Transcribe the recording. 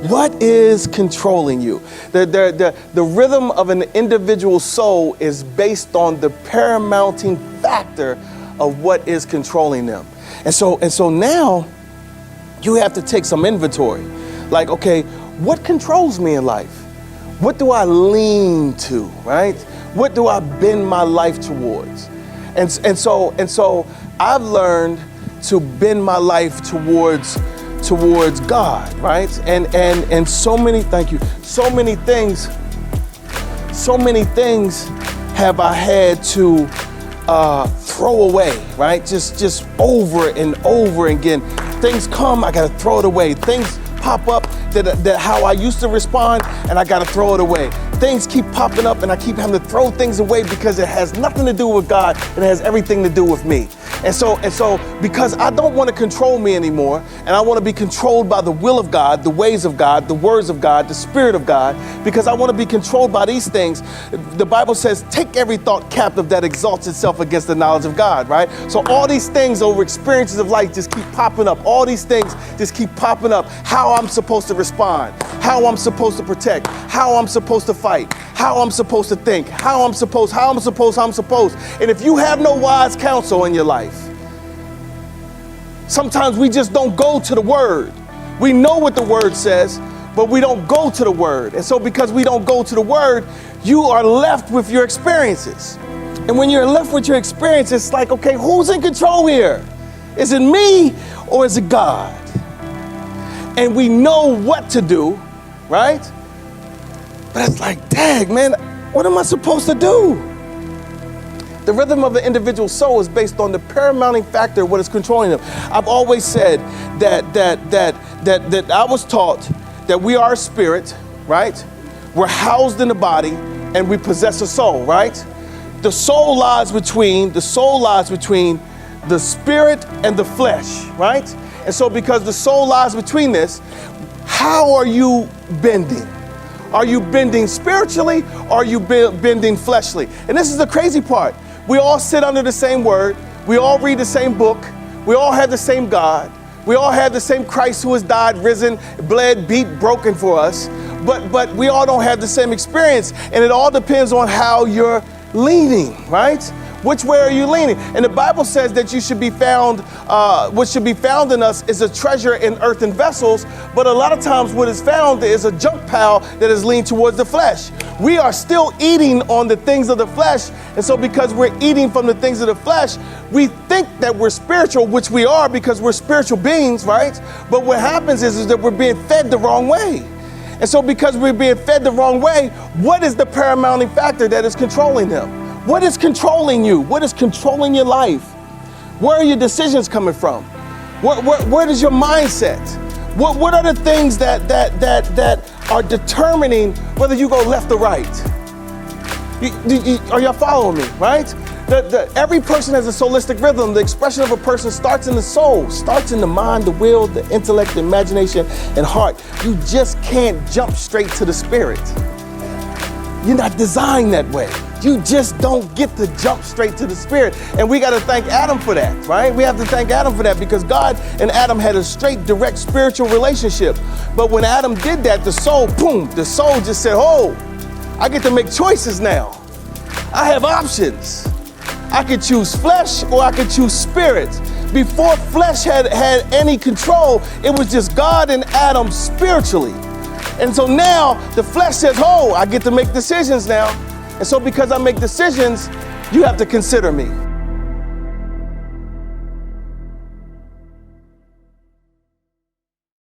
What is controlling you? The rhythm of an individual soul is based on the paramounting factor of what is controlling them. And so now you have to take some inventory. Like, okay, what controls me in life? What do I lean to, right? What do I bend my life towards? And so I've learned to bend my life towards God, right? And so many, thank you, so many things have I had to throw away, right? Just over and over again. Things come, I gotta throw it away. Things pop up that how I used to respond, and I gotta throw it away. Things keep popping up and I keep having to throw things away because it has nothing to do with God and it has everything to do with me. And so because I don't want to control me anymore, and I want to be controlled by the will of God, the ways of God, the words of God, the Spirit of God, because I want to be controlled by these things. The Bible says, take every thought captive that exalts itself against the knowledge of God, right? So all these things over experiences of life just keep popping up. All these things just keep popping up. How I'm supposed to respond, how I'm supposed to protect, how I'm supposed to fight, how I'm supposed to think, how I'm supposed. And if you have no wise counsel in your life, sometimes we just don't go to the word. We know what the word says, but we don't go to the word. And so because we don't go to the word, you are left with your experiences. And when you're left with your experiences, it's like, okay, who's in control here? Is it me or is it God? And we know what to do, right? But it's like, dang, man, what am I supposed to do? The rhythm of the individual soul is based on the paramounting factor of what is controlling them. I've always said that I was taught that we are a spirit, right? We're housed in the body and we possess a soul, right? The soul lies between the spirit and the flesh, right? And so because the soul lies between this, how are you bending? Are you bending spiritually or are you bending fleshly? And this is the crazy part. We all sit under the same word. We all read the same book. We all have the same God. We all have the same Christ who has died, risen, bled, beat, broken for us. But we all don't have the same experience. And it all depends on how you're leaning, right? Which way are you leaning? And the Bible says that you should be found, what should be found in us is a treasure in earthen vessels. But a lot of times what is found is a junk pile that is leaned towards the flesh. We are still eating on the things of the flesh. And so because we're eating from the things of the flesh, we think that we're spiritual, which we are because we're spiritual beings, right? But what happens is that we're being fed the wrong way. And so because we're being fed the wrong way, what is the paramounting factor that is controlling them? What is controlling you? What is controlling your life? Where are your decisions coming from? Where is your mindset? What are the things that are determining whether you go left or right? Are y'all following me, right? Every person has a solistic rhythm. The expression of a person starts in the soul, starts in the mind, the will, the intellect, the imagination, and heart. You just can't jump straight to the spirit. You're not designed that way. You just don't get to jump straight to the spirit. And we got to thank Adam for that, right? We have to thank Adam for that because God and Adam had a straight, direct spiritual relationship. But when Adam did that, the soul just said, oh, I get to make choices now. I have options. I could choose flesh or I could choose spirit. Before flesh had any control, it was just God and Adam spiritually. And so now the flesh says, oh, I get to make decisions now. And so because I make decisions, you have to consider me.